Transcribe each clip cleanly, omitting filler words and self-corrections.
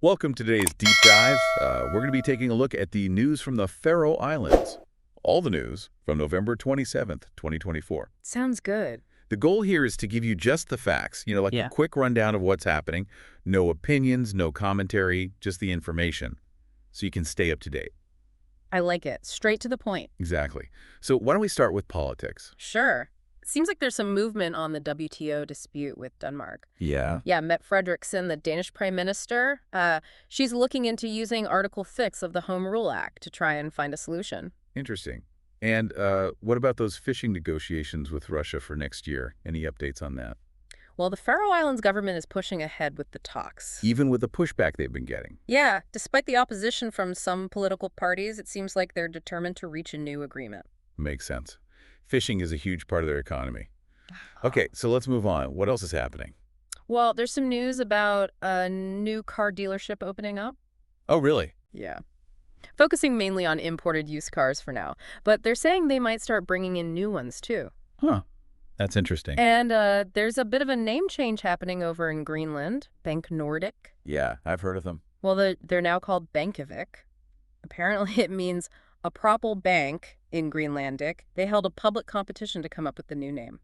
Welcome to today's deep dive. We're going to be taking a look at the news from the Faroe Islands. All the news from November 27th, 2024. Sounds good. The goal here is to give you just the facts, like a quick rundown of what's happening. No opinions, no commentary, just the information, so you can stay up to date. I like it. Straight to the point. Exactly. So why don't we start with politics? Sure. Seems like there's some movement on the WTO dispute with Denmark. Yeah. Yeah, Mette Frederiksen, the Danish Prime Minister, she's looking into using Article 6 of the Home Rule Act to try and find a solution. Interesting. And what about those fishing negotiations with Russia for next year? Any updates on that? Well, the Faroe Islands government is pushing ahead with the talks. Even with the pushback they've been getting. Yeah, despite the opposition from some political parties, it seems like they're determined to reach a new agreement. Makes sense. Fishing is a huge part of their economy. Okay, so let's move on. What else is happening? Well, there's some news about a new car dealership opening up. Oh, really? Yeah. Focusing mainly on imported used cars for now, but they're saying they might start bringing in new ones too. Huh. That's interesting. And there's a bit of a name change happening over in Greenland, Bank Nordic. Yeah, I've heard of them. Well, they're now called Bankivik. Apparently it means a proper bank in Greenlandic. They held a public competition to come up with the new name.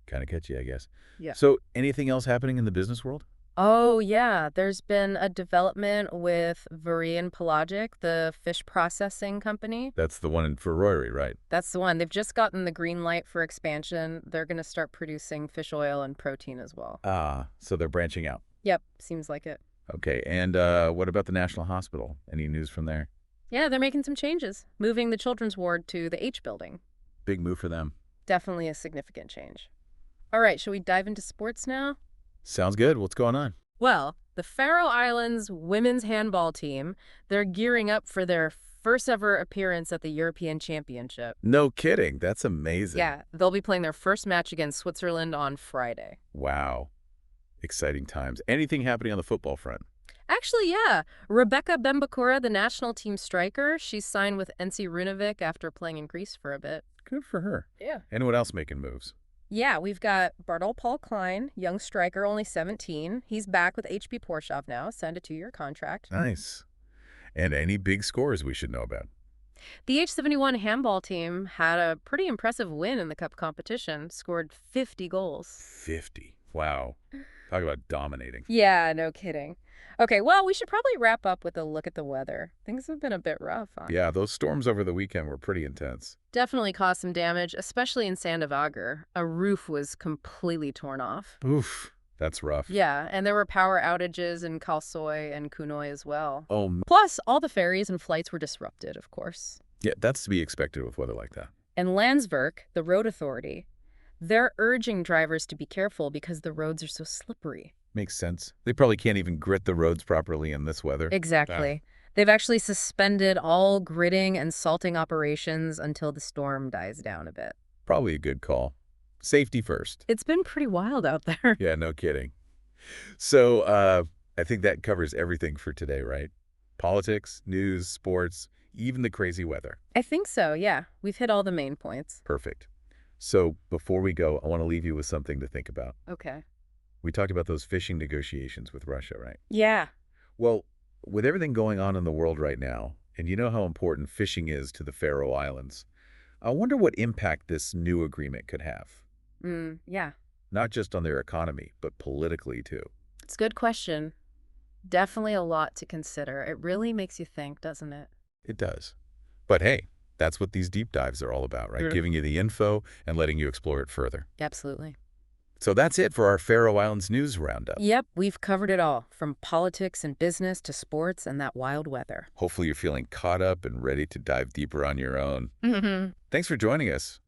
Kind of catchy, I guess. Yeah. So anything else happening in the business world? Oh, yeah. There's been a development with Varian Pelagic, the fish processing company. That's the one in Faroe, right? That's the one. They've just gotten the green light for expansion. They're going to start producing fish oil and protein as well. Ah, so they're branching out. Yep, seems like it. Okay, and what about the National Hospital? Any news from there? Yeah, they're making some changes, moving the children's ward to the H building. Big move for them. Definitely a significant change. All right, shall we dive into sports now? Sounds good. What's going on? Well, the Faroe Islands women's handball team, they're gearing up for their first ever appearance at the European Championship. No kidding. That's amazing. Yeah, they'll be playing their first match against Switzerland on Friday. Wow. Exciting times. Anything happening on the football front? Actually, yeah. Rebecca Bembakura, the national team striker, she's signed with NC Runevic after playing in Greece for a bit. Good for her. Yeah. Anyone else making moves? Yeah, we've got Bartol Paul Klein, young striker, only 17. He's back with HP Porshov now, signed a 2-year contract. Nice. And any big scores we should know about? The H71 handball team had a pretty impressive win in the cup competition, scored 50 goals. 50. Wow. Talk about dominating. Yeah, no kidding. Okay, well, we should probably wrap up with a look at the weather. Things have been a bit rough, huh? Yeah, those storms over the weekend were pretty intense. Definitely caused some damage, especially in Sandavagar. A roof was completely torn off. Oof, that's rough. Yeah, and there were power outages in Kalsoy and Kunoy as well. Oh, Plus, all the ferries and flights were disrupted, of course. yeah, that's to be expected with weather like that. And Landsverk, the road authority, they're urging drivers to be careful because the roads are so slippery. Makes sense. They probably can't even grit the roads properly in this weather. Exactly. They've actually suspended all gritting and salting operations until the storm dies down a bit. Probably a good call. Safety first. It's been pretty wild out there. Yeah, no kidding. So I think that covers everything for today, right? Politics, news, sports, even the crazy weather. I think so, yeah. We've hit all the main points. Perfect. So before we go, I want to leave you with something to think about. Okay. We talked about those fishing negotiations with Russia, right? Yeah. Well, with everything going on in the world right now, and you know how important fishing is to the Faroe Islands, I wonder what impact this new agreement could have. Yeah. Not just on their economy, but politically too. It's a good question. Definitely a lot to consider. It really makes you think, doesn't it? It does. But hey, that's what these deep dives are all about, right? Sure. Giving you the info and letting you explore it further. Absolutely. So that's it for our Faroe Islands News Roundup. Yep, we've covered it all, from politics and business to sports and that wild weather. Hopefully you're feeling caught up and ready to dive deeper on your own. Mm-hmm. Thanks for joining us.